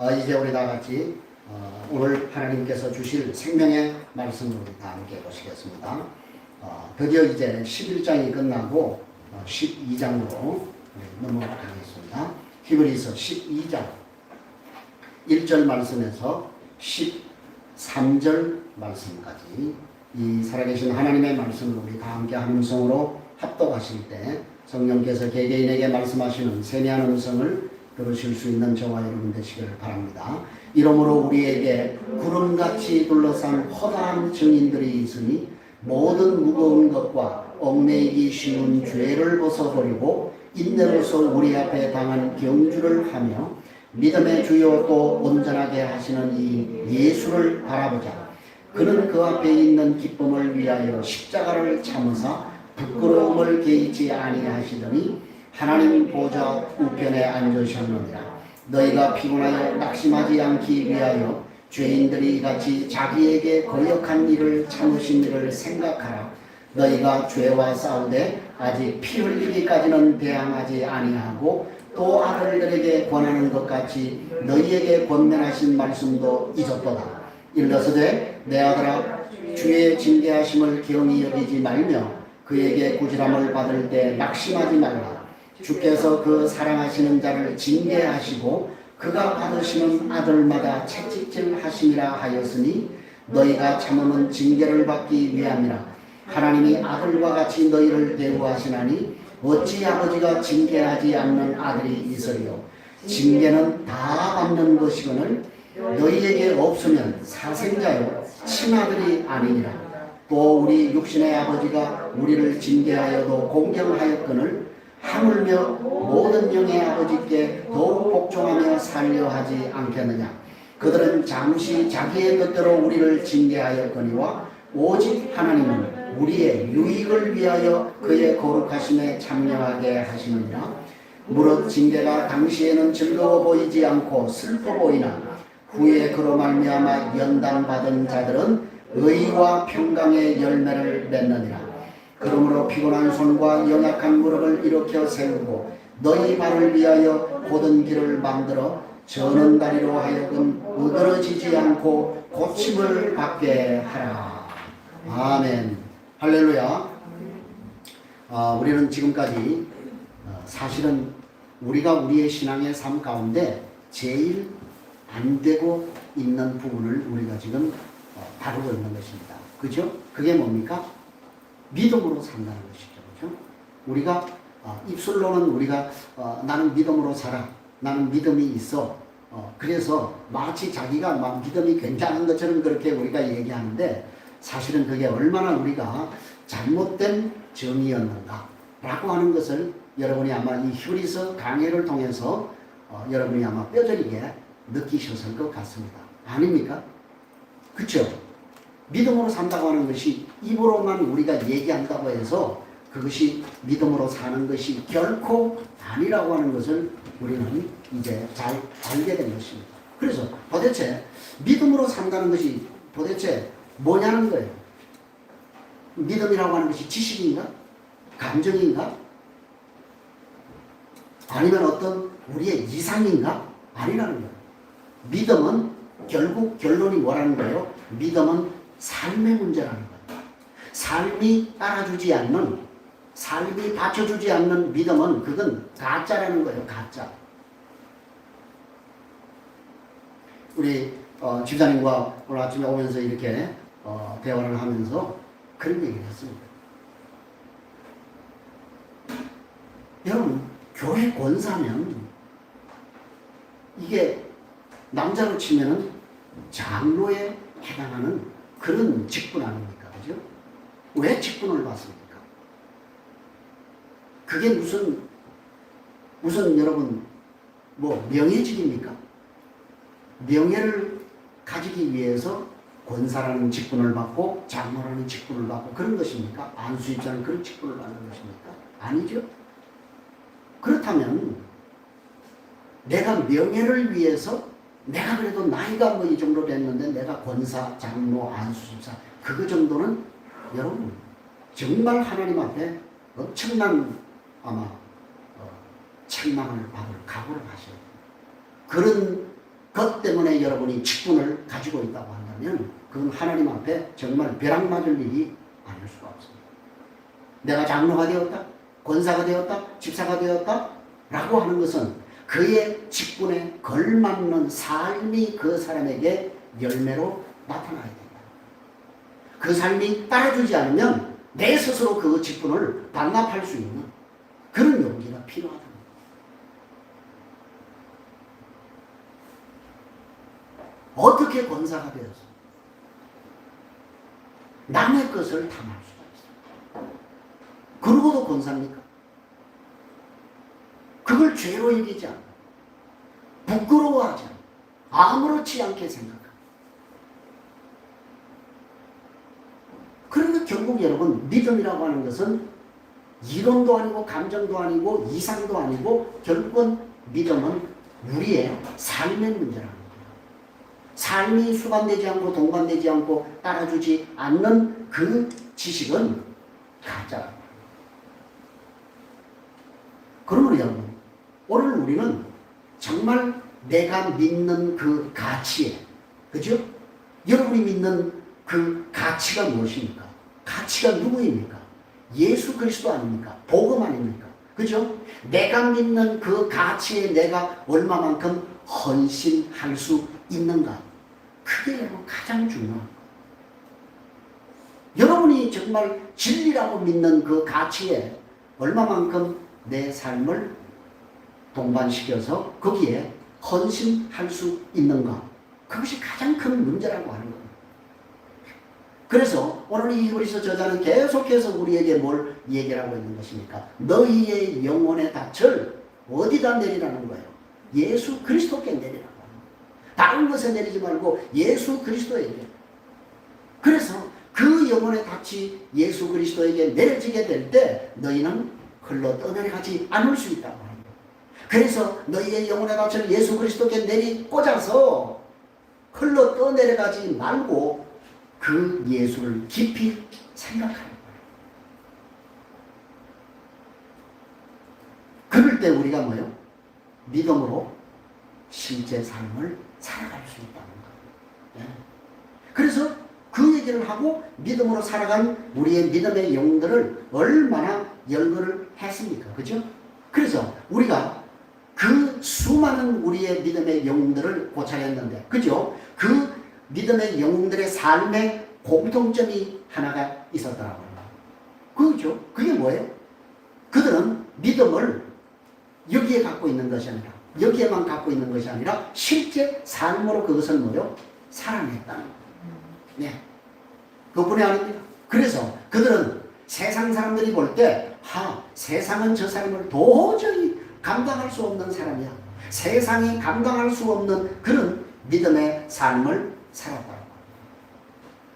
이제 우리 다 같이 오늘 하나님께서 주실 생명의 말씀을 우리 다 함께 보시겠습니다. 드디어 이제 11장이 끝나고 12장으로 넘어가겠습니다. 히브리서 12장 1절 말씀에서 13절 말씀까지 이 살아계신 하나님의 말씀을 우리 다 함께 한 음성으로 합독하실 때 성령께서 개개인에게 말씀하시는 세미한 음성을 들으실 수 있는 저와 여러분 되시기를 바랍니다. 이러므로 우리에게 구름같이 둘러싼 허다한 증인들이 있으니 모든 무거운 것과 얽매이기 쉬운 죄를 벗어버리고 인내로서 우리 앞에 당한 경주를 하며 믿음의 주요 또 온전하게 하시는 이 예수를 바라보자. 그는 그 앞에 있는 기쁨을 위하여 십자가를 참으사 부끄러움을 개의치 아니하시더니 하나님 보좌 우편에 앉으셨느니라. 너희가 피곤하여 낙심하지 않기 위하여 죄인들이 같이 자기에게 거역한 일을 참으신 일을 생각하라. 너희가 죄와 싸우되 아직 피 흘리기까지는 대항하지 아니하고 또 아들들에게 권하는 것 같이 너희에게 권면하신 말씀도 잊었도다. 일러서되 내 아들아 주의 징계하심을 경히 여기지 말며 그에게 꾸지람을 받을 때 낙심하지 말라. 주께서 그 사랑하시는 자를 징계하시고 그가 받으시는 아들마다 채찍질 하심이라 하였으니 너희가 참음은 징계를 받기 위함이라. 하나님이 아들과 같이 너희를 대우하시나니 어찌 아버지가 징계하지 않는 아들이 있으리요. 징계는 다 받는 것이거늘 너희에게 없으면 사생자요 친아들이 아니니라. 또 우리 육신의 아버지가 우리를 징계하여도 공경하였거늘 하물며 모든 영의 아버지께 더욱 복종하며 살려 하지 않겠느냐. 그들은 잠시 자기의 뜻대로 우리를 징계하였거니와 오직 하나님은 우리의 유익을 위하여 그의 거룩하심에 참여하게 하시느니라. 무릇 징계가 당시에는 즐거워 보이지 않고 슬퍼 보이나 후에 그로 말미암아 연단받은 자들은 의와 평강의 열매를 맺느니라. 그러므로 피곤한 손과 연약한 무릎을 일으켜 세우고 너희 발을 위하여 곧은 길을 만들어 저는 다리로 하여금 으그러지지 않고 고침을 받게 하라. 아멘. 할렐루야. 우리는 지금까지 사실은 우리가 우리의 신앙의 삶 가운데 제일 안 되고 있는 부분을 우리가 지금 다루고 있는 것입니다. 그죠? 그게 뭡니까? 믿음으로 산다는 것이죠. 그죠? 우리가 입술로는 우리가 나는 믿음으로 살아. 나는 믿음이 있어. 그래서 마치 자기가 막 믿음이 굉장한 것처럼 그렇게 우리가 얘기하는데 사실은 그게 얼마나 우리가 잘못된 정의였는가 라고 하는 것을 여러분이 아마 이 히브리서 강해를 통해서 여러분이 아마 뼈저리게 느끼셨을 것 같습니다. 아닙니까? 그렇죠? 믿음으로 산다고 하는 것이 입으로만 우리가 얘기한다고 해서 그것이 믿음으로 사는 것이 결코 아니라고 하는 것을 우리는 이제 잘 알게 된 것입니다. 그래서 도대체 믿음으로 산다는 것이 도대체 뭐냐는 거예요. 믿음이라고 하는 것이 지식인가? 감정인가? 아니면 어떤 우리의 이상인가? 아니라는 거예요. 믿음은 결국 결론이 뭐라는 거예요? 믿음은 삶의 문제라는 거예요. 삶이 따라주지 않는, 삶이 받쳐주지 않는 믿음은 그건 가짜라는 거예요. 가짜. 우리 집사님과 오늘 아침에 오면서 이렇게 대화를 하면서 그런 얘기를 했습니다. 여러분, 교회 권사면 이게 남자로 치면은 장로에 해당하는 그런 직분 아닙니까? 그죠? 왜 직분을 받습니까? 그게 무슨 여러분, 명예직입니까? 명예를 가지기 위해서 권사라는 직분을 받고 장로라는 직분을 받고 그런 것입니까? 안수입자는 그런 직분을 받는 것입니까? 아니죠? 그렇다면 내가 명예를 위해서 내가 그래도 나이가 이 정도 됐는데 내가 권사, 장로, 안수집사 그거 정도는 여러분 정말 하나님 앞에 엄청난 아마 책망을 받을 각오를 하셔야 돼요. 그런 그것 때문에 여러분이 직분을 가지고 있다고 한다면 그건 하나님 앞에 정말 벼락 맞을 일이 아닐 수가 없습니다. 내가 장로가 되었다, 권사가 되었다, 집사가 되었다 라고 하는 것은 그의 직분에 걸맞는 삶이 그 사람에게 열매로 나타나야 된다. 그 삶이 따라주지 않으면 내 스스로 그 직분을 반납할 수 있는 그런 용기가 필요하다. 어떻게 권사가 되었어? 남의 것을 탐할 수가 있어. 그러고도 권사입니까? 그걸 죄로 여기지 않아. 부끄러워하지 않아. 아무렇지 않게 생각합니다. 그러니까 결국 여러분 믿음이라고 하는 것은 이론도 아니고 감정도 아니고 이상도 아니고 결국은 믿음은 우리의 삶의 문제라는 거예요. 삶이 수반되지 않고 동반되지 않고 따라주지 않는 그 지식은 가짜라는 거예요. 그러므로 여러분 오늘 우리는 정말 내가 믿는 그 가치에, 그죠? 여러분이 믿는 그 가치가 무엇입니까? 가치가 누구입니까? 예수 그리스도 아닙니까? 복음 아닙니까? 그죠? 내가 믿는 그 가치에 내가 얼마만큼 헌신할 수 있는가? 그게 여러분 가장 중요한 거예요. 여러분이 정말 진리라고 믿는 그 가치에 얼마만큼 내 삶을 동반시켜서 거기에 헌신할 수 있는가? 그것이 가장 큰 문제라고 하는 거예요. 그래서 오늘 이 히브리서 저자는 계속해서 우리에게 뭘 얘기하고 있는 것입니까? 너희의 영혼의 닻을 어디다 내리라는 거예요? 예수 그리스도께 내리라고 하는 거예요. 다른 것에 내리지 말고 예수 그리스도에게. 그래서 그 영혼의 닻이 예수 그리스도에게 내려지게 될 때 너희는 흘러 떠내려가지 않을 수 있다고 하는 거예요. 그래서 너희의 영혼의 닻을 예수 그리스도께 내리 꽂아서 흘러 떠내려가지 말고 그 예수를 깊이 생각하는 거예요. 그럴 때 우리가 뭐예요? 믿음으로 실제 삶을 살아갈 수 있다는 거예요. 네. 그래서 그 얘기를 하고 믿음으로 살아간 우리의 믿음의 영들을 얼마나 열거를 했습니까? 그죠? 그래서 우리가 그 수많은 우리의 믿음의 영들을 고찰했는데, 그죠? 그 믿음의 영웅들의 삶의 공통점이 하나가 있었더라고요. 그죠? 그게 뭐예요? 그들은 믿음을 여기에 갖고 있는 것이 아니라, 여기에만 갖고 있는 것이 아니라 실제 삶으로 그것을 뭐요? 살아냈다는 거예요. 네. 그뿐이 아닙니다. 그래서 그들은 세상 사람들이 볼 때, 세상은 저 사람을 도저히 감당할 수 없는 사람이야. 세상이 감당할 수 없는 그런 믿음의 삶을 살았다고.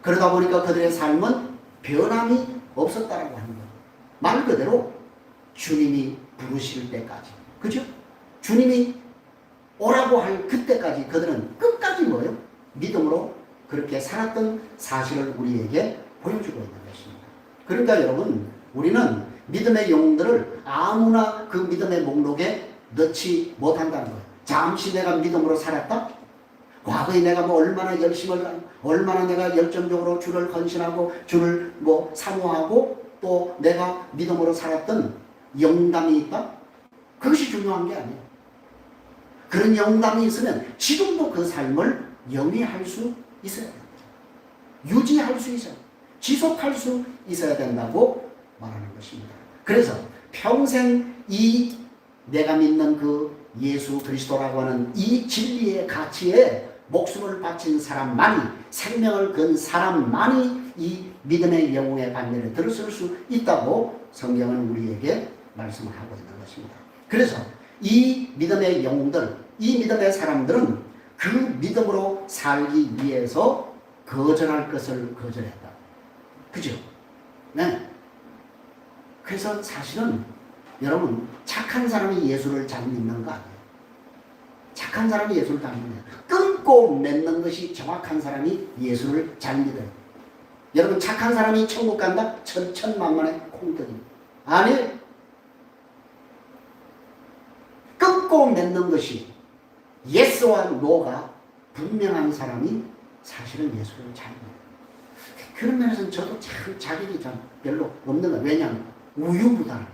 그러다 보니까 그들의 삶은 변함이 없었다라고 하는 거예요. 말 그대로 주님이 부르실 때까지, 그죠? 주님이 오라고 할 그때까지 그들은 끝까지 뭐예요? 믿음으로 그렇게 살았던 사실을 우리에게 보여주고 있는 것입니다. 그러니까 여러분, 우리는 믿음의 영웅들을 아무나 그 믿음의 목록에 넣지 못한다는 거예요. 잠시 내가 믿음으로 살았다? 과거에 내가 뭐 얼마나 얼마나 내가 열정적으로 주를 헌신하고 주를 사모하고 또 내가 믿음으로 살았던 영담이 있다? 그것이 중요한 게 아니에요. 그런 영담이 있으면 지금도 그 삶을 영위할 수 있어야 된다. 유지할 수 있어요. 지속할 수 있어야 된다고 말하는 것입니다. 그래서 평생 이 내가 믿는 그 예수 그리스도라고 하는 이 진리의 가치에 목숨을 바친 사람만이, 생명을 건 사람만이 이 믿음의 영웅의 반열에 들어설 수 있다고 성경은 우리에게 말씀을 하고 있는 것입니다. 그래서 이 믿음의 영웅들, 이 믿음의 사람들은 그 믿음으로 살기 위해서 거절할 것을 거절했다. 그죠? 네. 그래서 사실은 여러분, 착한 사람이 예수를 잘 믿는 거 아니에요. 착한 사람이 예수를 잘 믿는, 끊고 맺는 것이 정확한 사람이 예수를 잘 믿어요. 여러분, 착한 사람이 천국 간다? 천천만만의 콩떡입니다. 아니, 끊고 맺는 것이 예스와 노가 분명한 사람이 사실은 예수를 잘 믿어요. 그런 면에서는 저도 참 자격이 참 별로 없는 거예요. 왜냐하면 우유부단하니까.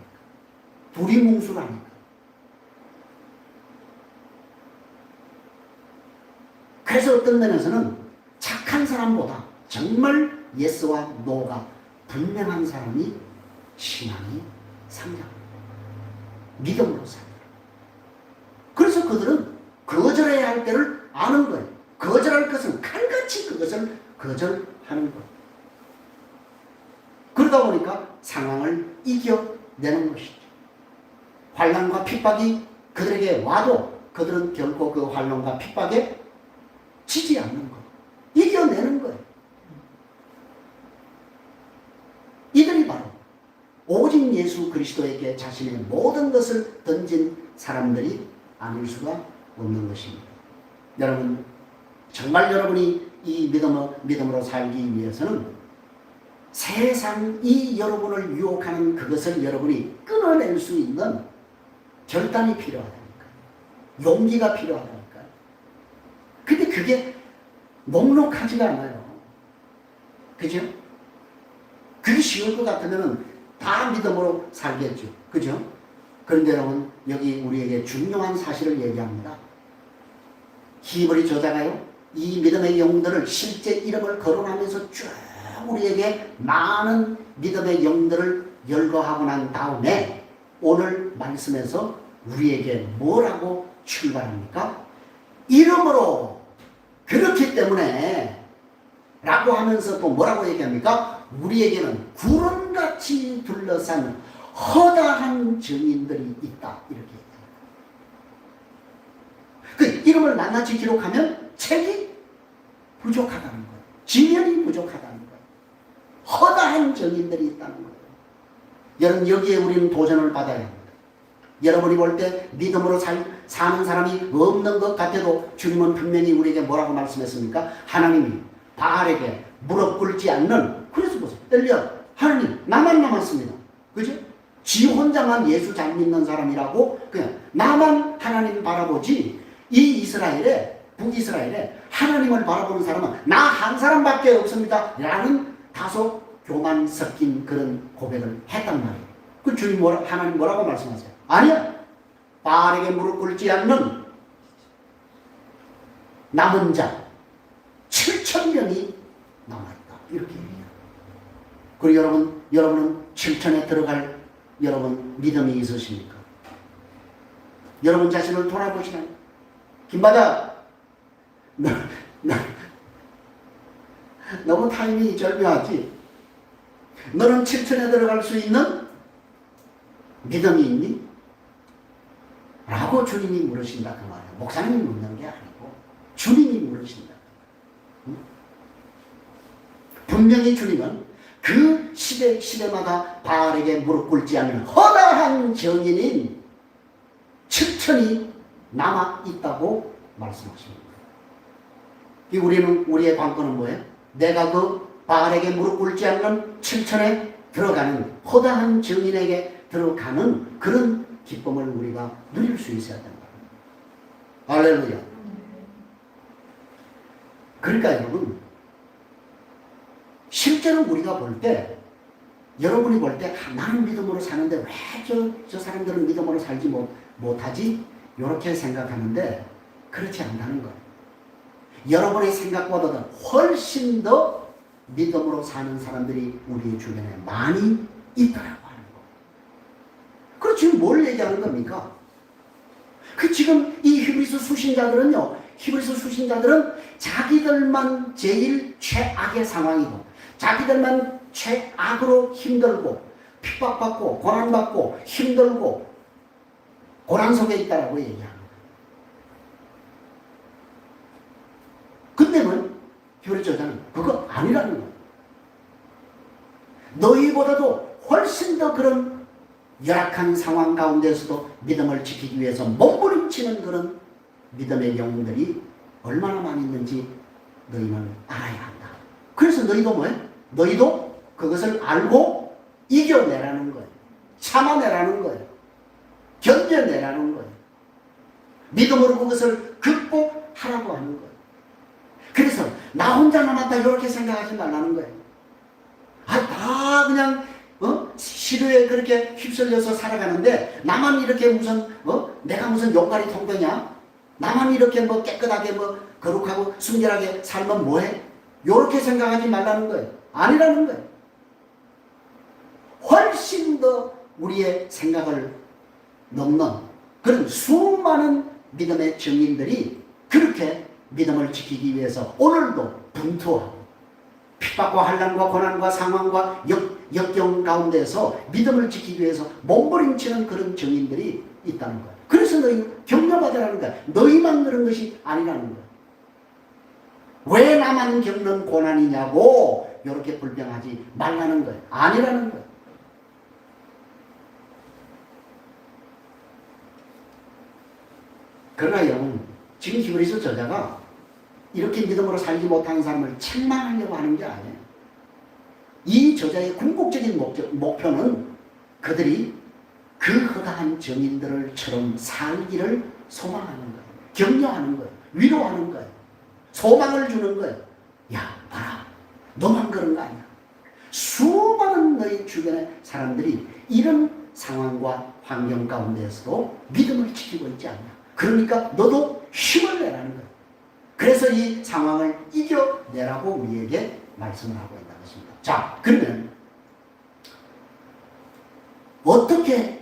두리뭉술하니까. 그래서 어떤 면에서는 착한 사람보다 정말 예스와 노가 분명한 사람이 신앙이 상장합니다. 믿음으로 살아요. 그래서 그들은 거절해야 할 때를 아는 거예요. 거절할 것은 칼같이 그것을 거절하는 거예요. 그러다 보니까 상황을 이겨내는 것이죠. 환난과 핍박이 그들에게 와도 그들은 결코 그 환난과 핍박에 지지 않는 거예요. 이겨내는 거예요. 이들이 바로 오직 예수 그리스도에게 자신의 모든 것을 던진 사람들이 아닐 수가 없는 것입니다. 여러분, 정말 여러분이 이 믿음으로 살기 위해서는 세상이 여러분을 유혹하는 그것을 여러분이 끊어낼 수 있는 결단이 필요하다니까요. 용기가 필요하다니까요. 근데 그게 녹록하지가 않아요. 그죠? 그게 쉬울 것 같으면 다 믿음으로 살겠죠. 그죠? 그런데 여러분, 여기 우리에게 중요한 사실을 얘기합니다. 히브리 저자가요, 이 믿음의 영들을 실제 이름을 거론하면서 쭉 우리에게 많은 믿음의 영들을 열거하고 난 다음에 오늘 말씀에서 우리에게 뭐라고 출발합니까? 이름으로, 그렇기 때문에 라고 하면서 또 뭐라고 얘기합니까? 우리에게는 구름같이 둘러싼 허다한 증인들이 있다, 이렇게 얘기합니다. 그 이름을 낱낱이 기록하면 책이 부족하다는 거예요. 지면이 부족하다는 거예요. 허다한 증인들이 있다는 거예요. 여러분, 여기에 우리는 도전을 받아야 합니다. 여러분이 볼 때 믿음으로 사는 사람이 없는 것 같아도 주님은 분명히 우리에게 뭐라고 말씀했습니까? 하나님이 바알에게 무릎 꿇지 않는, 그래서 보세요. 엘리야, 하나님 나만 남았습니다. 그죠? 지 혼자만 예수 잘 믿는 사람이라고 그냥 나만 하나님 바라보지, 이 이스라엘에, 북이스라엘에 하나님을 바라보는 사람은 나 한 사람밖에 없습니다 라는 다소 교만 섞인 그런 고백을 했단 말이에요. 그 주님 하나님 뭐라고 말씀하세요? 아니야, 바알에게 무릎 꿇지 않는 남은 자 7,000명이 남아있다, 이렇게 얘기해요. 그리고 여러분은 7천에 들어갈 여러분 믿음이 있으십니까? 여러분 자신을 돌아보시나요? 김바다, 너무 타이밍이 절묘하지? 너는 7천에 들어갈 수 있는 믿음이 있니? 라고 주님이 물으신다, 그 말이에요. 목사님이 묻는 게 아니고 주님이 물으신다. 응? 분명히 주님은 그 시대마다 바알에게 무릎 꿇지 않는 허다한 정인인 7천이 남아있다고 말씀하십니다. 우리의 관건은 뭐예요? 내가 그 바알에게 무릎 꿇지 않는 7천에 들어가는 허다한 정인에게 들어가는 그런 기쁨을 우리가 누릴 수 있어야 된다. 할렐루야. 그러니까 여러분, 실제로 우리가 볼 때, 여러분이 볼 때 나는 믿음으로 사는데 왜 저 사람들은 믿음으로 살지 못하지? 이렇게 생각하는데 그렇지 않다는 거예요. 여러분의 생각보다도 훨씬 더 믿음으로 사는 사람들이 우리 주변에 많이 있더라고 하는 거예요. 그럼 지금 뭘 얘기하는 겁니까? 지금 이 히브리서 수신자들은요, 자기들만 제일 최악의 상황이고, 자기들만 최악으로 힘들고, 핍박받고, 고난받고, 힘들고, 고난 속에 있다라고 얘기합니다. 근데 히브리 저자는 그거 아니라는 거예요. 너희보다도 훨씬 더 그런 열악한 상황 가운데서도 믿음을 지키기 위해서 몸부림치는 그런 믿음의 영웅들이 얼마나 많이 있는지 너희는 알아야 한다. 그래서 너희도 뭐예요? 너희도 그것을 알고 이겨내라는 거예요. 참아내라는 거예요. 견뎌내라는 거예요. 믿음으로 그것을 극복하라고 하는 거예요. 그래서 나 혼자 남았다 이렇게 생각하지 말라는 거예요. 다 그냥 시류에 그렇게 휩쓸려서 살아가는데 나만 이렇게 무슨 내가 무슨 용가리 통도냐? 나만 이렇게 깨끗하게 거룩하고 순결하게 살면 뭐해? 이렇게 생각하지 말라는 거예요. 아니라는 거예요. 훨씬 더 우리의 생각을 넘는 그런 수많은 믿음의 증인들이 그렇게 믿음을 지키기 위해서 오늘도 분투하고 핍박과 환난과 고난과 상황과 역경 가운데서 믿음을 지키기 위해서 몸부림치는 그런 증인들이 있다는 거예요. 그래서 너희 격려받으라는 거야. 너희만 그런 것이 아니라는 거야. 왜 나만 겪는 고난이냐고 이렇게 불평하지 말라는 거예요. 아니라는 거예요. 그러나 여러분, 지금 히브리서 저자가 이렇게 믿음으로 살지 못하는 사람을 책망하려고 하는 게 아니에요. 이 저자의 궁극적인 목표는 그들이 그 허다한 증인들처럼 살기를 소망하는 거예요. 격려하는 거예요. 위로하는 거예요. 소망을 주는 거예요. 야, 봐라. 너만 그런 거 아니야. 수많은 너희 주변의 사람들이 이런 상황과 환경 가운데에서도 믿음을 지키고 있지 않냐. 그러니까 너도 힘을 내라는 거예요. 그래서 이 상황을 이겨내라고 우리에게 말씀을 하고 있다는 것입니다. 자, 그러면 어떻게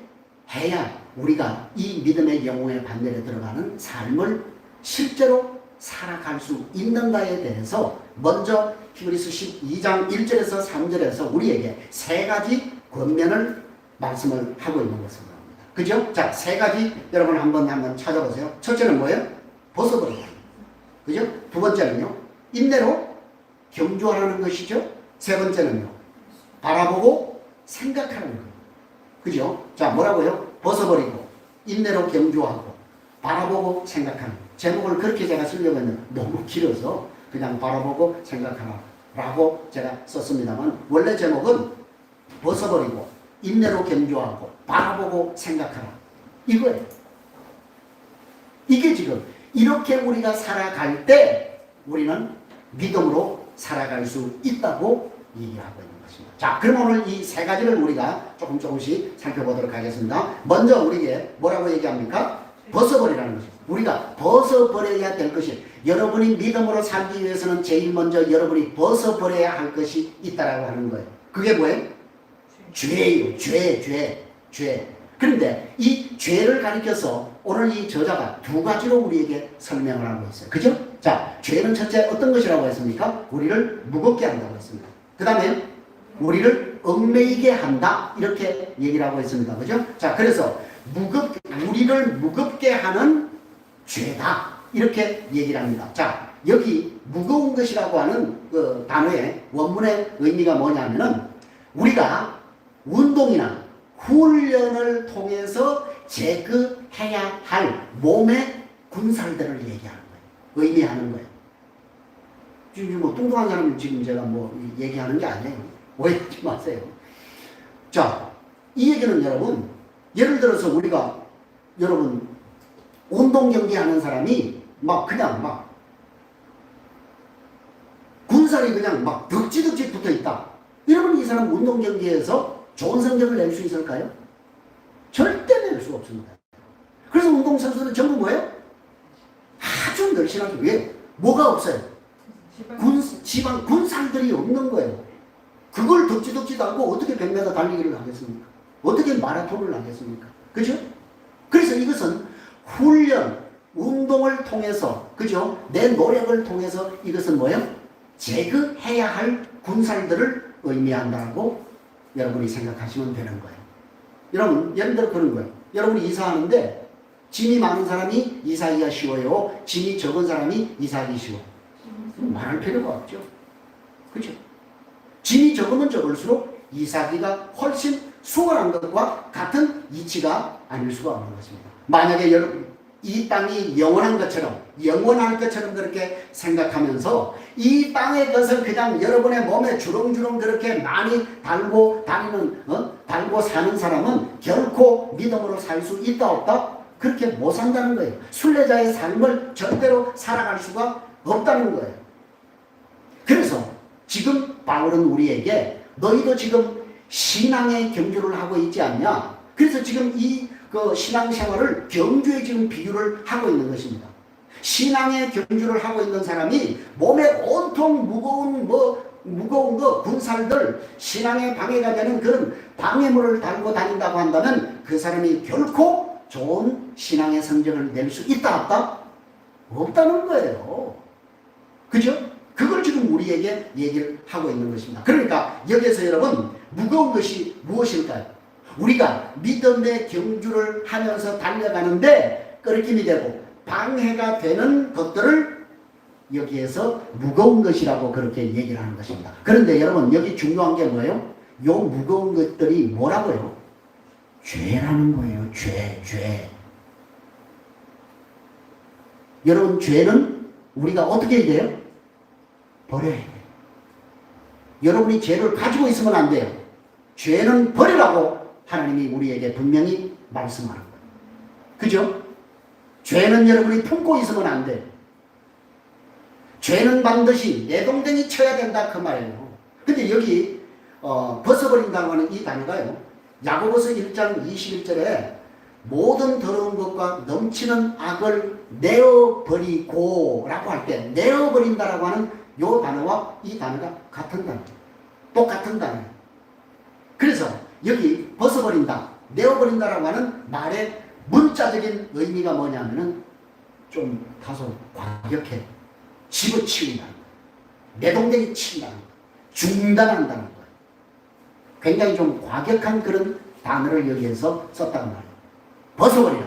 해야 우리가 이 믿음의 영웅의 반열에 들어가는 삶을 실제로 살아갈 수 있는가에 대해서 먼저 히브리서 12장 1절에서 3절에서 우리에게 세 가지 권면을 말씀을 하고 있는 것입니다. 그죠? 자, 세 가지 여러분 한번 찾아보세요. 첫째는 뭐예요? 벗어버리기. 그죠? 두 번째는요, 인내로 경주하라는 것이죠. 세 번째는요, 바라보고 생각하는 것. 그죠? 자, 뭐라고요? 벗어버리고, 인내로 경주하고, 바라보고 생각하는 것. 제목을 그렇게 제가 쓰려고 했는데 너무 길어서 그냥 바라보고 생각하라 라고 제가 썼습니다만, 원래 제목은 벗어버리고, 인내로 경주하고, 바라보고 생각하라. 이거예요. 이게 지금 이렇게 우리가 살아갈 때 우리는 믿음으로 살아갈 수 있다고 얘기하고 있는 것입니다. 자, 그럼 오늘 이 세 가지를 우리가 조금씩 살펴보도록 하겠습니다. 먼저 우리에게 뭐라고 얘기합니까? 벗어버리라는 것입니다. 우리가 벗어버려야 될 것이, 여러분이 믿음으로 살기 위해서는 제일 먼저 여러분이 벗어버려야 할 것이 있다라고 하는 거예요. 그게 뭐예요? 죄예요. 죄. 그런데 이 죄를 가리켜서 오늘 이 저자가 두 가지로 우리에게 설명을 하고 있어요. 그죠? 자, 죄는 첫째 어떤 것이라고 했습니까? 우리를 무겁게 한다고 했습니다. 그 다음에 우리를 얽매이게 한다. 이렇게 얘기를 하고 있습니다. 그죠? 자, 그래서 우리를 무겁게 하는 죄다. 이렇게 얘기를 합니다. 자, 여기 무거운 것이라고 하는 그 단어의 원문의 의미가 뭐냐면은 우리가 운동이나 훈련을 통해서 제거해야 할 몸의 군살들을 얘기하는 거예요. 의미하는 거예요. 지금 뚱뚱한 사람을 지금 제가 얘기하는 게 아니에요. 오해하지 마세요. 자, 이 얘기는 여러분, 예를 들어서 우리가 여러분 운동 경기 하는 사람이 그냥 군살이 그냥 덕지덕지 붙어 있다. 여러분, 이 사람 운동 경기에서 좋은 성적을 낼 수 있을까요? 절대 낼 수 없습니다. 그래서 운동선수는 전부 뭐예요? 아주 늘씬하죠. 왜? 뭐가 없어요? 지방, 군살들이 없는 거예요. 그걸 덕지덕지도 않고 어떻게 100m 달리기를 하겠습니까? 어떻게 마라톤을 하겠습니까? 그죠? 그래서 이것은 훈련, 운동을 통해서, 그죠? 내 노력을 통해서 이것은 뭐예요? 제거해야 할 군살들을 의미한다고 여러분이 생각하시면 되는 거예요. 여러분, 예를 들어 그런 거예요. 여러분이 이사하는데 짐이 많은 사람이 이사하기가 쉬워요? 짐이 적은 사람이 이사하기 쉬워요? 말할 필요가 없죠. 그죠? 짐이 적으면 적을수록 이사하기가 훨씬 수월한 것과 같은 이치가 아닐 수가 없는 것입니다. 만약에 여러분, 이 땅이 영원한 것처럼, 영원할 것처럼 그렇게 생각하면서 이 땅의 것을 그냥 여러분의 몸에 주렁주렁 그렇게 많이 달고 다니는, 달고 사는 사람은 결코 믿음으로 살 수 있다 없다? 그렇게 못 산다는 거예요. 순례자의 삶을 절대로 살아갈 수가 없다는 거예요. 그래서 지금 바울은 우리에게 너희도 지금 신앙의 경주를 하고 있지 않냐? 그래서 지금 그 신앙생활을 경주에 지금 비유를 하고 있는 것입니다. 신앙의 경주를 하고 있는 사람이 몸에 온통 무거운 거 군살들 신앙에 방해가 되는 그런 방해물을 달고 다닌다고 한다면 그 사람이 결코 좋은 신앙의 성적을 낼 수 있다 없다? 없다는 거예요. 그죠? 그걸 지금 우리에게 얘기를 하고 있는 것입니다. 그러니까 여기에서 여러분 무거운 것이 무엇일까요? 우리가 믿음의 경주를 하면서 달려가는데 끄러김이 되고 방해가 되는 것들을 여기에서 무거운 것이라고 그렇게 얘기를 하는 것입니다. 그런데 여러분 여기 중요한 게 뭐예요? 요 무거운 것들이 뭐라고요? 죄라는 거예요. 죄. 여러분 죄는 우리가 어떻게 해야 돼요? 버려야 돼요. 여러분이 죄를 가지고 있으면 안 돼요. 죄는 버리라고 하나님이 우리에게 분명히 말씀하는 거예요. 그죠? 죄는 여러분이 품고 있으면 안 돼요. 죄는 반드시 내동댕이 쳐야 된다 그 말이에요. 근데 여기 벗어버린다고 하는 이 단어가요. 야고보서 1장 21절에 모든 더러운 것과 넘치는 악을 내어버리고 라고 할 때 내어버린다라고 하는 이 단어와 이 단어가 같은 단어, 똑같은 단어예요. 그래서 여기 벗어버린다, 내어버린다라고 하는 말의 문자적인 의미가 뭐냐면은 좀 다소 과격해. 집어치운다는 거예요. 내동댕이 친다는 거예요. 중단한다는 거예요. 굉장히 좀 과격한 그런 단어를 여기에서 썼단 말이에요. 벗어버리라,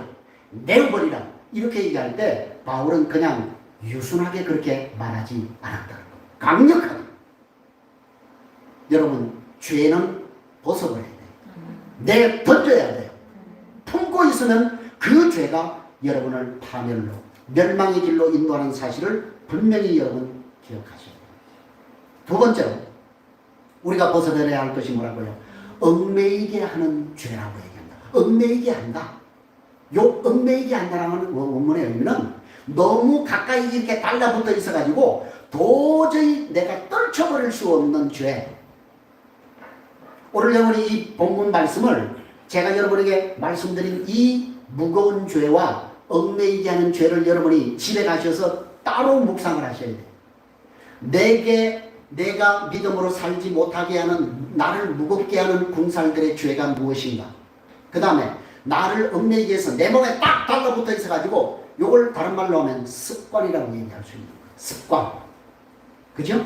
내어버리라 이렇게 얘기할 때 바울은 그냥 유순하게 그렇게 말하지 않았다는 거예요. 강력하게. 여러분 죄는 벗어버려야 돼요. 내던져야 돼요. 품고 있으면 그 죄가 여러분을 파멸로 멸망의 길로 인도하는 사실을 분명히 여러분 기억하셔야 돼요. 두 번째로 우리가 벗어버려야 할 것이 뭐라고요? 얽매이게 하는 죄라고 얘기합니다. 얽매이게 한다. 요 얽매이게 한다라는 원문의 의미는 너무 가까이 이렇게 달라붙어 있어가지고 도저히 내가 떨쳐버릴 수 없는 죄. 오늘 여러분이 이 본문 말씀을 제가 여러분에게 말씀드린 이 무거운 죄와 얽매이게 하는 죄를 여러분이 집에 가셔서 따로 묵상을 하셔야 돼요. 내가 믿음으로 살지 못하게 하는 나를 무겁게 하는 군살들의 죄가 무엇인가? 그 다음에 나를 얽매이게 해서 내 몸에 딱 달라붙어 있어가지고 요걸 다른 말로 하면 습관이라고 얘기할 수 있는 거예요. 습관. 그죠?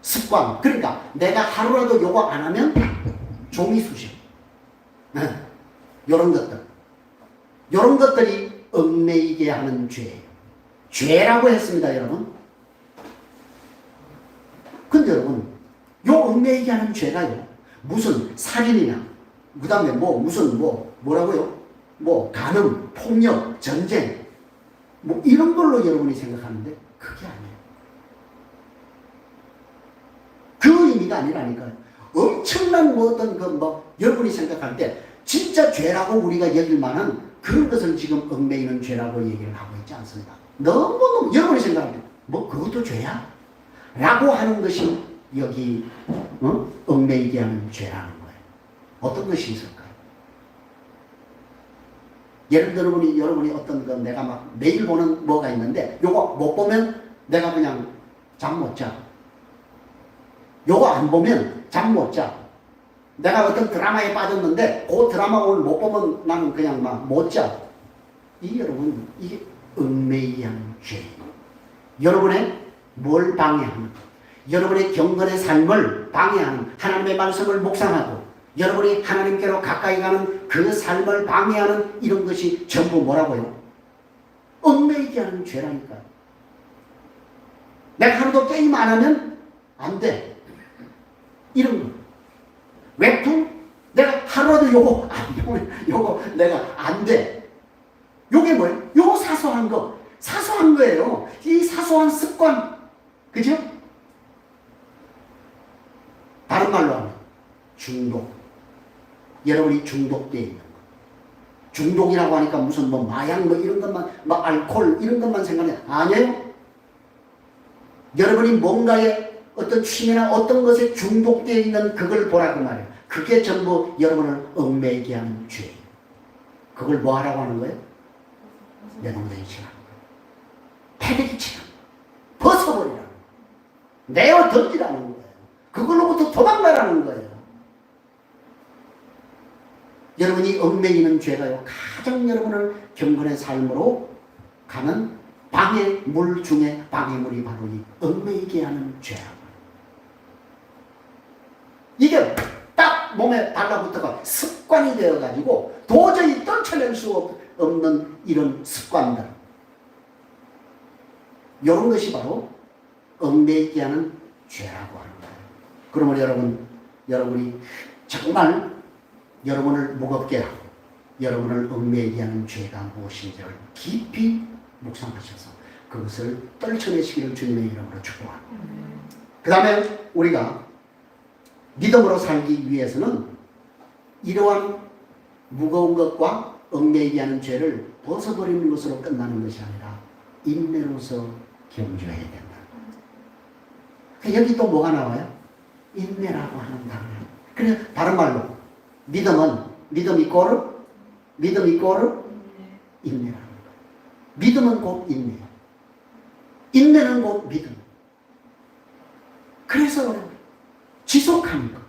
습관. 그러니까 내가 하루라도 요거 안 하면 종이 쑤셔. 요런 것들. 요런 것들이 얽매이게 하는 죄예요. 죄라고 했습니다, 여러분. 근데 여러분, 요 얽매이게 하는 죄가요, 무슨 살인이나, 그 다음에 뭐라고요? 간음, 폭력, 전쟁, 이런 걸로 여러분이 생각하는데, 그게 아니에요. 그 의미가 아니라니까요. 엄청난 여러분이 생각할 때, 진짜 죄라고 우리가 여길 만한 그런 것을 지금 얽매이는 죄라고 얘기를 하고 있지 않습니다. 너무너무 여러분이 생각할 때, 그것도 죄야? 라고 하는 것이 여기 얽매이게 하는 죄라는 거예요. 어떤 것이 있을까요? 예를 들어 여러분이 어떤 거 내가 막 매일 보는 뭐가 있는데 요거 못 보면 내가 그냥 잠 못 자. 요거 안 보면 잠 못 자. 내가 어떤 드라마에 빠졌는데 그 드라마 오늘 못 보면 나는 그냥 막 못 자. 여러분 이게 얽매이게 하는 죄예요. 여러분의 뭘 방해하는, 여러분의 경건의 삶을 방해하는, 하나님의 말씀을 묵상하고 여러분이 하나님께로 가까이 가는 그 삶을 방해하는 이런 것이 전부 뭐라고요? 얽매이게 하는 죄라니까요. 내가 하루도 게임 안 하면 안 돼. 이런 거. 웹툰? 내가 하루라도 요거 안 보면 요거 내가 안 돼. 요게 뭐예요? 요거 사소한 거. 사소한 거예요. 이 사소한 습관. 그죠? 다른 말로 하면 중독. 여러분이 중독되어 있는 거. 중독이라고 하니까 무슨 마약 이런 것만, 알코올 이런 것만 생각해. 아니에요. 여러분이 뭔가에 어떤 취미나 어떤 것에 중독되어 있는 그걸 보라고 말이에요. 그게 전부 여러분을 얽매이게 하는 죄예요. 그걸 뭐 하라고 하는 거예요? 내동댕이 치라는 거예요. 패대기 치라는 거예요. 벗어버리라는 거예요. 내어 던지라는 거예요. 그걸로부터 도망가라는 거예요. 여러분이 얽매이는 죄가요, 가장 여러분을 경건의 삶으로 가는 방해물 중에 방해물이 바로 이 얽매이게 하는 죄라고. 이게 딱 몸에 달라붙어가 습관이 되어가지고 도저히 떨쳐낼 수 없는 이런 습관들. 이런 것이 바로 얽매이게 하는 죄라고 하는 거예요. 그러면 여러분이 정말 여러분을 무겁게 하고 여러분을 얽매이게 하는 죄가 무엇인지를 깊이 묵상하셔서 그것을 떨쳐내시기를 주님의 이름으로 축복합니다. 그 다음에 우리가 믿음으로 살기 위해서는 이러한 무거운 것과 얽매이게 하는 죄를 벗어버리는 것으로 끝나는 것이 아니라 인내로서 경주해야 된다. 여기 또 뭐가 나와요? 인내라고 하는 단어. 그래, 다른 말로 믿음 이꼬르 인내라는 거예요. 믿음은 곧 인내. 인내는 곧 믿음. 그래서 지속하는 거.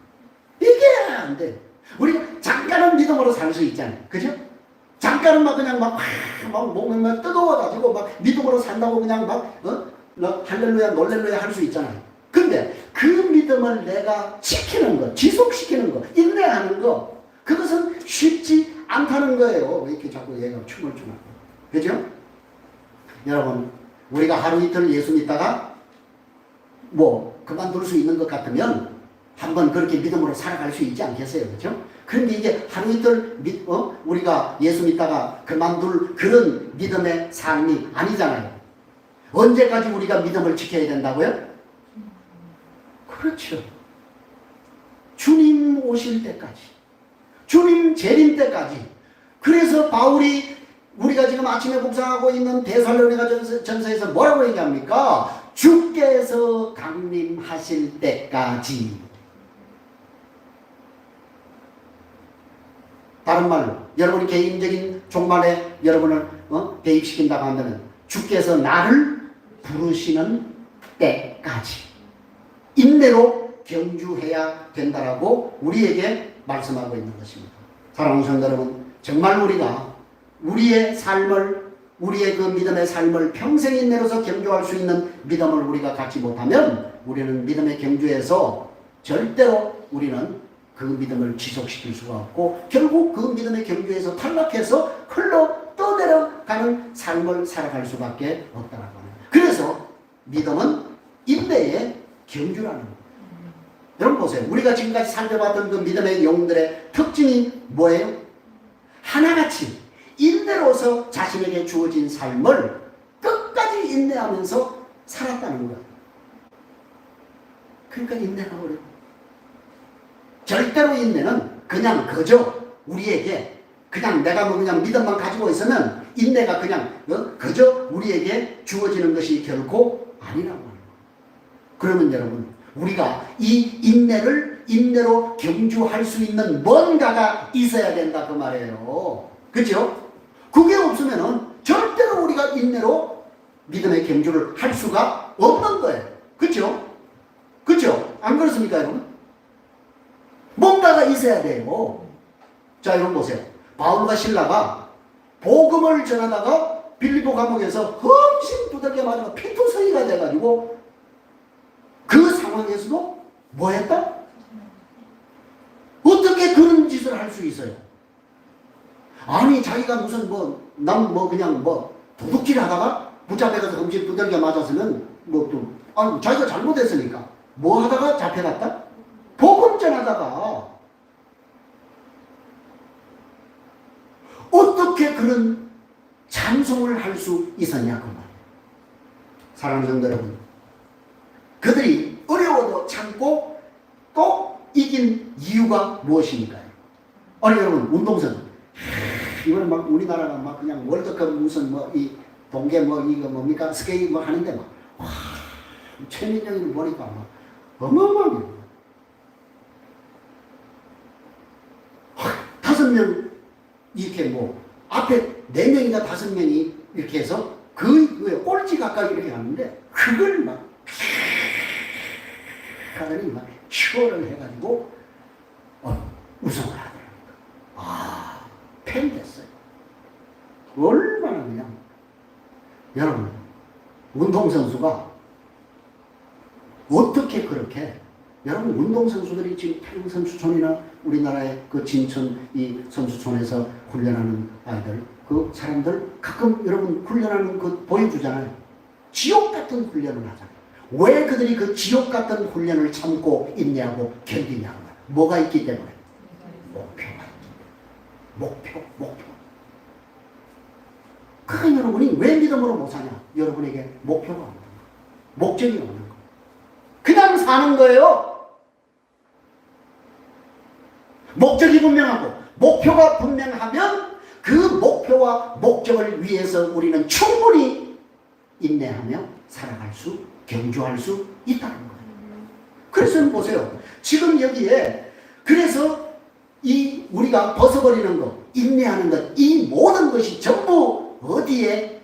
이게 안 돼. 우리가 잠깐은 믿음으로 살 수 있잖아요. 그죠? 잠깐은 그냥 몸이 뜨거워가지고 믿음으로 산다고 그냥 할렐루야, 놀렐루야 할 수 있잖아요. 근데 그 믿음을 내가 지키는 거, 지속시키는 거, 인내하는 거, 그것은 쉽지 않다는 거예요. 왜 이렇게 자꾸 얘가 춤을 추나. 그죠? 여러분, 우리가 하루 이틀 예수 믿다가 그만둘 수 있는 것 같으면 한번 그렇게 믿음으로 살아갈 수 있지 않겠어요? 그죠? 그런데 이게 하루 이틀 우리가 예수 믿다가 그만둘 그런 믿음의 삶이 아니잖아요. 언제까지 우리가 믿음을 지켜야 된다고요? 그렇죠. 주님 오실 때까지. 주님 재림 때까지. 그래서 바울이 우리가 지금 아침에 묵상하고 있는 데살로니가 전서에서 뭐라고 얘기합니까? 주께서 강림하실 때까지. 다른 말로 여러분이 개인적인 종말에 여러분을 대입시킨다고 한다면 주께서 나를 부르시는 때까지 인내로 경주해야 된다라고 우리에게 말씀하고 있는 것입니다. 사랑하는 성도 여러분, 정말 우리가 우리의 삶을, 우리의 그 믿음의 삶을 평생 인내로서 경주할 수 있는 믿음을 우리가 갖지 못하면 우리는 믿음의 경주에서 절대로 우리는 그 믿음을 지속시킬 수가 없고 결국 그 믿음의 경주에서 탈락해서 흘러 떠내려가는 삶을 살아갈 수밖에 없다라고 합니다. 그래서 믿음은 인내의 경주라는 거예요. 여러분 보세요. 우리가 지금까지 살펴봤던 그 믿음의 영웅들의 특징이 뭐예요? 하나같이 인내로서 자신에게 주어진 삶을 끝까지 인내하면서 살았다는 거예요. 그러니까 인내가 어려워. 절대로 인내는 그냥 그저 우리에게 그냥 내가 그냥 믿음만 가지고 있으면 인내가 그냥 그저 우리에게 주어지는 것이 결코 아니라고 하는 거예요. 그러면 여러분, 우리가 이 인내로 경주할 수 있는 뭔가가 있어야 된다 그 말이에요. 그렇죠? 그게 없으면은 절대로 우리가 인내로 믿음의 경주를 할 수가 없는 거예요. 그렇죠? 그렇죠? 안 그렇습니까, 여러분? 뭔가가 있어야 돼요. 자, 여러분 보세요. 바울과 실라가 복음을 전하다가 빌립보 감옥에서 험신 두들겨 맞아서 피투성이가 돼가지고 그 상황에서도 뭐 했다? 어떻게 그런 짓을 할 수 있어요? 아니, 자기가 무슨 그냥 도둑질 하다가 붙잡혀가서 험신 두들겨 맞았으면 자기가 잘못했으니까 뭐 하다가 잡혀갔다? 복음 전하다가 어떻게 그런 찬송을 할 수 있었냐 그 말이에요. 사랑하는 성도 여러분, 그들이 어려워도 참고 또 이긴 이유가 무엇입니까요? 아니 여러분, 운동선 이번에 우리나라가 그냥 월드컵 무슨 이 동계 이거 뭡니까 스케이트 하는데 최민정이 보니까 어마어마하게. 5명, 이렇게 뭐, 앞에 4명이나 5명이 이렇게 해서 그 꼴찌 가까이 이렇게 갔는데, 그걸 막, 하더니 막, 쇼를 해가지고, 우승을 하더라고요. 아, 팬이 됐어요. 얼마나 그냥. 여러분, 운동선수가 어떻게 그렇게, 여러분, 운동선수들이 지금 태릉선수촌이나 우리나라의 그 진천 이 선수촌에서 훈련하는 아이들, 그 사람들 가끔 여러분 훈련하는 그 보여주잖아요. 지옥 같은 훈련을 하잖아요. 왜 그들이 그 지옥 같은 훈련을 참고 있냐고 견디냐고. 뭐가 있기 때문에? 목표가 있기 때문에. 목표. 그러니까 여러분이 왜 믿음으로 못 사냐? 여러분에게 목표가 없는 거예요. 목적이 없는 거예요. 그냥 사는 거예요. 목적이 분명하고 목표가 분명하면 그 목표와 목적을 위해서 우리는 충분히 인내하며 살아갈 수, 경주할 수 있다는 거예요. 그래서 보세요. 지금 여기에 그래서 이 우리가 벗어버리는 것, 인내하는 것, 이 모든 것이 전부 어디에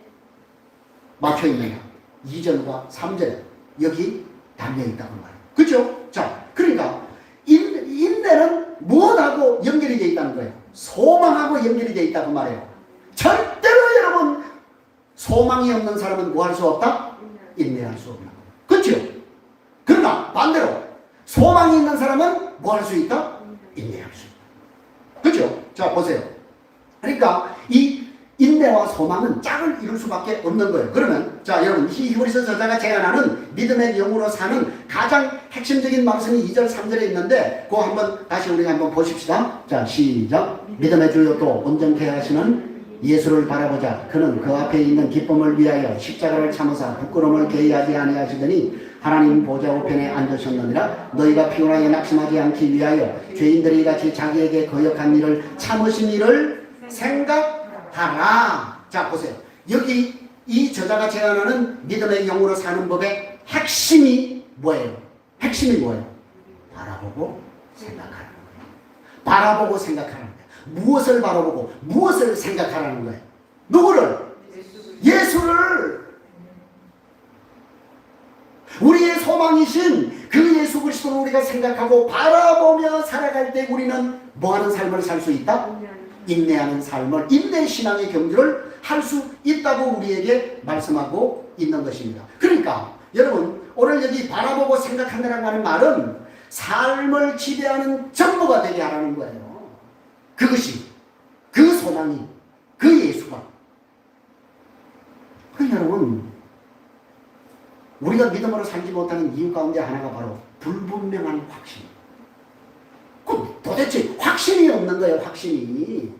막혀 있느냐? 2절과 3절 여기 담겨 있다고 말이에요. 그렇죠? 자, 그러니까 인내는 무엇하고 연결이 되어 있다는 거예요? 소망하고 연결이 되어 있다고 말해요. 절대로 여러분 소망이 없는 사람은 뭐 할 수 없다? 인내할 수 없는 거예요. 그렇죠? 그러나 반대로 소망이 있는 사람은 뭐 할 수 있다? 인내할 수 있다. 그렇죠? 자, 보세요. 그러니까 이 인내와 소망은 짝을 이룰 수밖에 없는 거예요. 그러면 자, 여러분 히브리서 저자가 제안하는 믿음의 영으로 사는 가장 핵심적인 말씀이 2절 3절에 있는데 그거 한번 다시 우리가 한번 보십시다. 자, 시작. 믿음의 주요 또 온전케 하시는 예수를 바라보자. 그는 그 앞에 있는 기쁨을 위하여 십자가를 참으사 부끄러움을 게의하지 아니하시더니 하나님 보좌 우편에 앉으셨느니라. 너희가 피곤하게 낙심하지 않기 위하여 죄인들이 같이 자기에게 거역한 일을 참으신 일을 생각하라. 자, 보세요. 여기 이 저자가 제안하는 믿음의 영으로 사는 법의 핵심이 뭐예요? 핵심이 뭐예요? 바라보고 생각하는 거예요. 바라보고 생각하는 거예요. 무엇을 바라보고 무엇을 생각하라는 거예요? 누구를? 예수를. 우리의 소망이신 그 예수 그리스도를 우리가 생각하고 바라보며 살아갈 때 우리는 뭐하는 삶을 살 수 있다? 인내하는 삶을, 인내신앙의 경주를 할 수 있다고 우리에게 말씀하고 있는 것입니다. 그러니까 여러분 오늘 여기 바라보고 생각한다는 말은 삶을 지배하는 전부가 되게 하라는 거예요. 그것이, 그 소망이, 그 예수가. 그 여러분 우리가 믿음으로 살지 못하는 이유 가운데 하나가 바로 불분명한 확신. 도대체 확신이 없는 거예요. 확신이.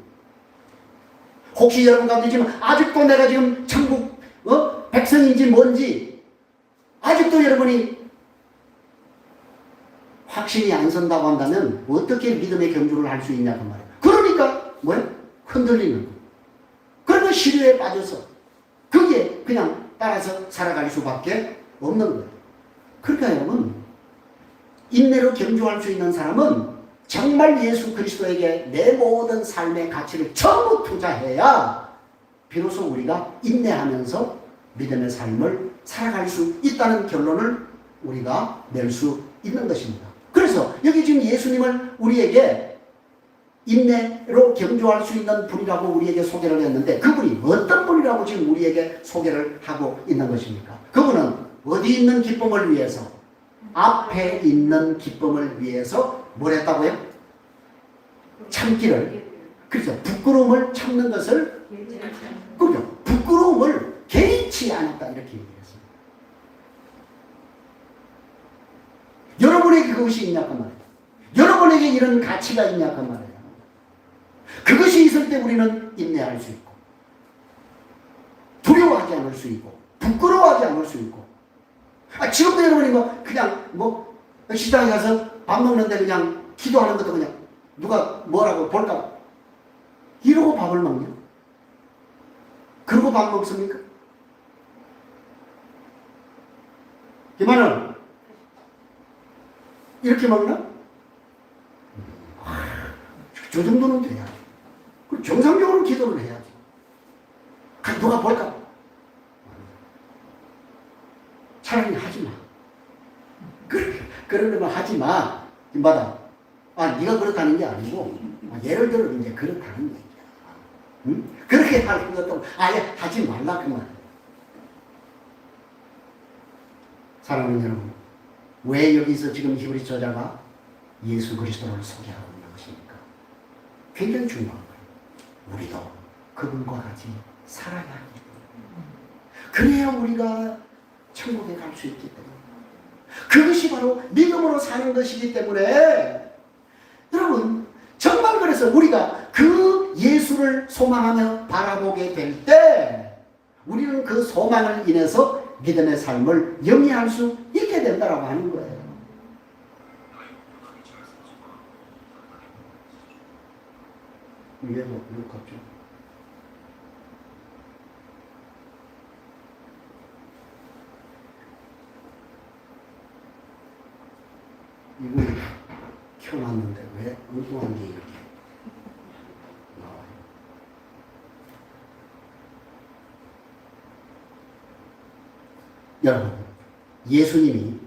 혹시 여러분 가운데 지금 아직도 내가 지금 천국 백성인지 뭔지 아직도 여러분이 확신이 안 선다고 한다면 어떻게 믿음의 경주를 할 수 있냐고 말이에요. 그러니까 뭐예요? 흔들리는 거예요. 그러면 시류에 빠져서 그게 그냥 따라서 살아갈 수밖에 없는 거예요. 그러니까 여러분 인내로 경주할 수 있는 사람은 정말 예수 그리스도에게 내 모든 삶의 가치를 전부 투자해야 비로소 우리가 인내하면서 믿음의 삶을 살아갈 수 있다는 결론을 우리가 낼 수 있는 것입니다. 그래서 여기 지금 예수님을 우리에게 인내로 경주할 수 있는 분이라고 우리에게 소개를 했는데 그분이 어떤 분이라고 지금 우리에게 소개를 하고 있는 것입니까? 그분은 어디 있는 기쁨을 위해서? 앞에 있는 기쁨을 위해서 뭘 했다고요? 참기를. 그렇죠. 부끄러움을 참는 것을, 그죠? 부끄러움을 개의치 않았다 이렇게 얘기했습니다. 여러분에게 그것이 있냐 그 말이에요. 여러분에게 이런 가치가 있냐 그 말이에요. 그것이 있을 때 우리는 인내할 수 있고 두려워하지 않을 수 있고 부끄러워하지 않을 수 있고 지금도 여러분이 그냥 시장에 가서 밥 먹는데 그냥 기도하는 것도 그냥 누가 뭐라고 볼까 이러고 밥을 먹냐? 그러고 밥 먹습니까? 이 말은 이렇게 먹나? 저 정도는 돼야지. 그럼 정상적으로 기도를 해야지. 누가 볼까? 차라리 하지 마. 그러려면 하지 마. 임받아. 네가 그렇다는 게 아니고, 예를 들어 이제 그렇다는 얘기야. 응? 그렇게 하는 것도 아예 하지 말라 그 말. 사랑하는 여러분, 왜 여기서 지금 히브리 저자가 예수 그리스도를 소개하고 있는 것입니까? 굉장히 중요한 거예요. 우리도 그분과 같이 살아야 합니다. 그래야 우리가 천국에 갈 수 있기 때문에. 그것이 바로 믿음으로 사는 것이기 때문에 여러분, 정말 그래서 우리가 그 예수를 소망하며 바라보게 될 때 우리는 그 소망을 인해서 믿음의 삶을 영위할 수 있게 된다라고 하는 거예요. 이게 뭐 갑자기 이거 켜놨는데 왜 엉뚱한 게 이렇게 나와요? 여러분, 예수님이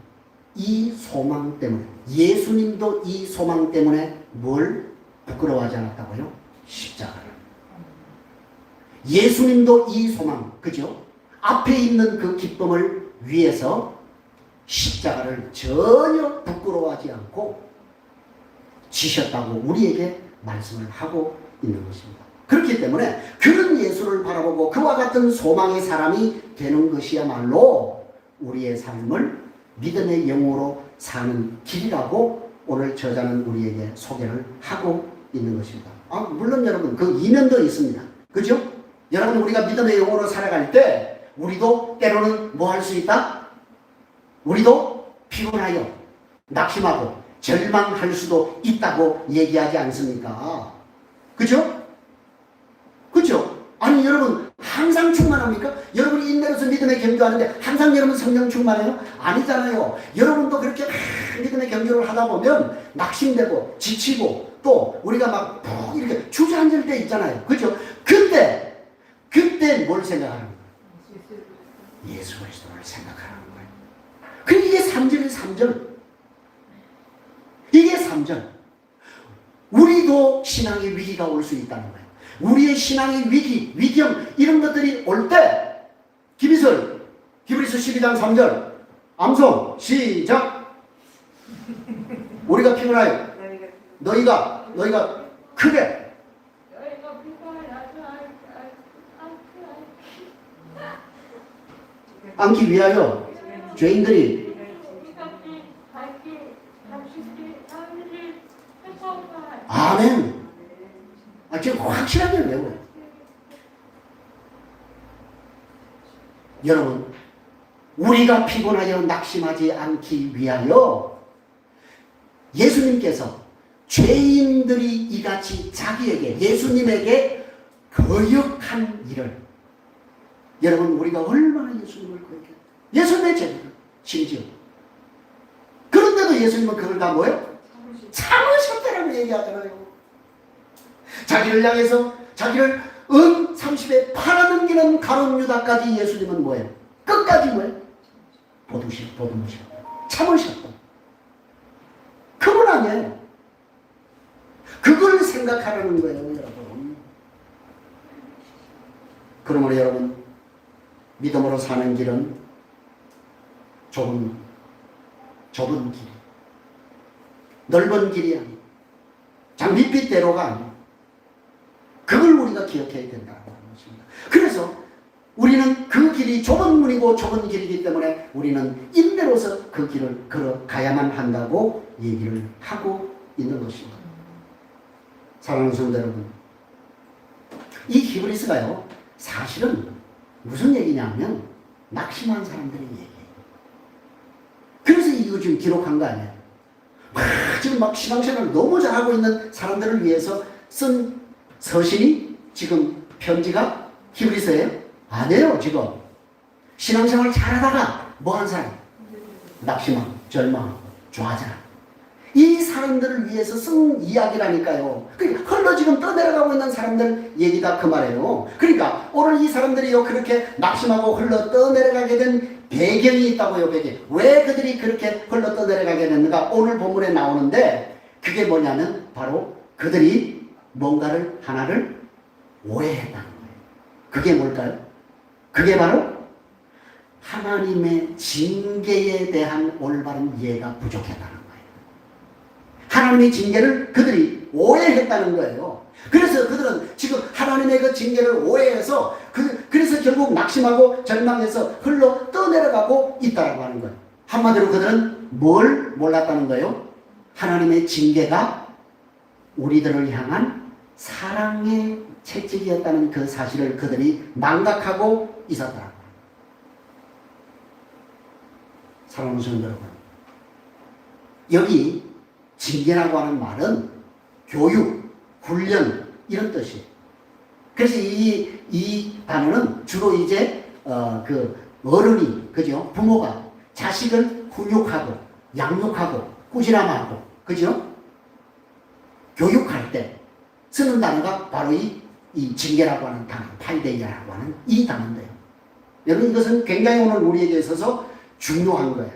이 소망 때문에, 예수님도 이 소망 때문에 뭘 부끄러워하지 않았다고요? 십자가를. 예수님도 이 소망, 그죠? 앞에 있는 그 기쁨을 위해서 십자가를 전혀 부끄러워하지 않고 지셨다고 우리에게 말씀을 하고 있는 것입니다. 그렇기 때문에 그런 예수를 바라보고 그와 같은 소망의 사람이 되는 것이야말로 우리의 삶을 믿음의 영으로 사는 길이라고 오늘 저자는 우리에게 소개를 하고 있는 것입니다. 물론 여러분 그 이면도 있습니다. 그죠? 여러분, 우리가 믿음의 영으로 살아갈 때 우리도 때로는 뭐 할 수 있다? 우리도 피곤하여 낙심하고 절망할 수도 있다고 얘기하지 않습니까? 그죠? 그죠? 아니 여러분 항상 충만합니까? 여러분이 인내로서 믿음의 경주하는데 항상 여러분 성령 충만해요? 아니잖아요. 여러분도 그렇게 믿음의 경주를 하다 보면 낙심되고 지치고 또 우리가 막 푹 이렇게 주저앉을 때 있잖아요. 그죠? 그때 뭘 생각하는 거예요? 예수 그리스도를 생각하는 거예요. 그럼 이게 3절이 3절. 이게 3절. 우리도 신앙의 위기가 올 수 있다는 거예요. 우리의 신앙의 위기, 위경 이런 것들이 올 때 김희설 히브리서 12장 3절 암송 시작. 우리가 피곤하여 너희가 크게 않기 위하여 죄인들이 아멘. 지금 확실하게 외워요. 여러분, 우리가 피곤하여 낙심하지 않기 위하여 예수님께서 죄인들이 이같이 자기에게, 예수님에게 거역한 일을, 여러분 우리가 얼마나 예수님을 거역해요. 예수님의 죄를 심지어. 그런데도 예수님은 그걸 다 뭐예요? 참으셨다라고 얘기하잖아요. 자기를 향해서 자기를 은 30에 팔아넘기는 가룟 유다까지 예수님은 뭐예요? 끝까지 뭐예요? 보듬으셨다. 참으셨다. 그건 아니에요. 그걸 생각하라는 거예요, 여러분. 그러므로 여러분, 믿음으로 사는 길은 좁은 길이, 넓은 길이 아니고 장밋빛대로가 아니고 그걸 우리가 기억해야 된다는 것입니다. 그래서 우리는 그 길이 좁은 문이고 좁은 길이기 때문에 우리는 인내로서 그 길을 걸어가야만 한다고 얘기를 하고 있는 것입니다. 사랑하는 성도 여러분, 이 히브리서가요 사실은 무슨 얘기냐면 낙심한 사람들의 얘기예요. 그래서 이거 지금 기록한 거 아니에요. 지금 막 신앙생활을 너무 잘하고 있는 사람들을 위해서 쓴 서신이 지금 편지가 히브리서예요? 아니에요. 지금 신앙생활 잘하다가 뭐 한 사람? 낙심하고 절망하고 좌절하고 이 사람들을 위해서 쓴 이야기라니까요. 그러니까 흘러 지금 떠내려가고 있는 사람들 얘기다 그 말이에요. 그러니까 오늘 이 사람들이요 그렇게 낙심하고 흘러 떠내려가게 된 배경이 있다고요. 배경. 왜 그들이 그렇게 흘러 떠내려가게 됐는가? 오늘 본문에 나오는데 그게 뭐냐면 바로 그들이 뭔가를 하나를 오해했다는 거예요. 그게 뭘까요? 그게 바로 하나님의 징계에 대한 올바른 이해가 부족했다는 거예요. 하나님의 징계를 그들이 오해했다는 거예요. 그래서 그들은 지금 하나님의 그 징계를 오해해서 그래서 결국 낙심하고 절망해서 흘러 떠내려가고 있다라고 하는 거예요. 한마디로 그들은 뭘 몰랐다는 거예요? 하나님의 징계가 우리들을 향한 사랑의 채찍이었다는 그 사실을 그들이 망각하고 있었다. 사랑하는 성도 여러분, 여기 징계라고 하는 말은 교육, 훈련 이런 뜻이에요. 그래서 이 단어는 주로 이제 그 어른이 그죠? 부모가 자식을 훈육하고 양육하고 꾸지람하고 그죠? 교육할 때 쓰는 단어가 바로 이 징계라고 하는 단어, 파이데이라고 하는 이 단어인데요. 여러분 이것은 굉장히 오늘 우리에게 있어서 중요한 거예요.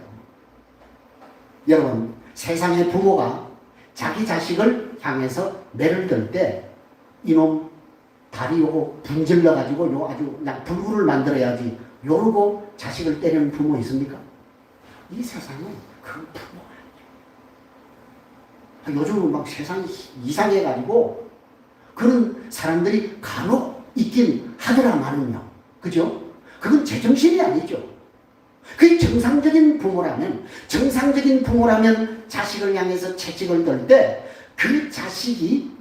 여러분 세상의 부모가 자기 자식을 향해서 매를 들 때 이놈 다리 요거 분질러 가지고 요 아주 그냥 불구를 만들어야지 요러고 자식을 때리는 부모 있습니까? 이 세상에 그 부모가 아니에요. 요즘은 막 세상이 이상해 가지고 그런 사람들이 간혹 있긴 하더라마는요. 그죠? 그건 제정신이 아니죠. 그게 정상적인 부모라면 자식을 향해서 채찍을 들 때 그 자식이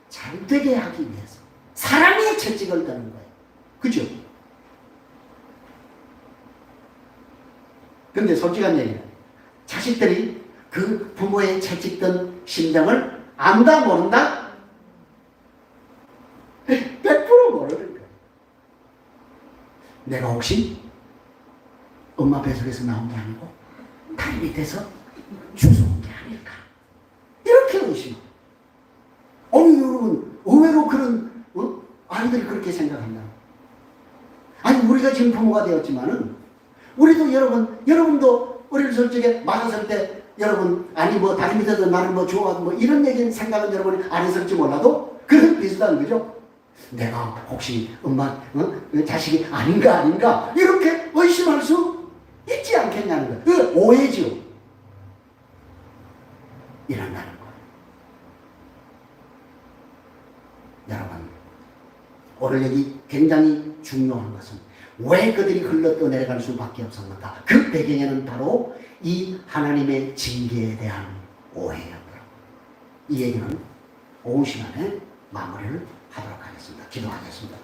잘 되게 하기 위해서 사랑의 채찍을 드는 거예요. 그죠? 근데 솔직한 얘기는 자식들이 그 부모의 채찍든 심정을 안다 모른다? 100% 모르는 거예요. 내가 혹시 엄마 뱃속에서 나온 게 아니고 다리 밑에서 주워온 게 아닐까? 이렇게 의심합니다. 아니 여러분 의외로 그런 아이들이 그렇게 생각한다. 아니 우리가 지금 부모가 되었지만은 우리도 여러분도 어릴 적에 맞았을 때 여러분 아니 뭐 다리 밑에서 나를 뭐 주워가고 뭐 이런 얘기 생각은 여러분이 안 했을지 몰라도 그런 비슷한 거죠. 내가 혹시 엄마 자식이 아닌가 이렇게 의심할 수 있지 않겠냐는 거예요. 그 오해죠. 이런다는 거예요. 여러분 오늘 여기 굉장히 중요한 것은 왜 그들이 흘러 떠내려갈 수밖에 없었는가? 그 배경에는 바로 이 하나님의 징계에 대한 오해였더라고요. 이 얘기는 오후 시간에 마무리를 하도록 하겠습니다. 기도하겠습니다.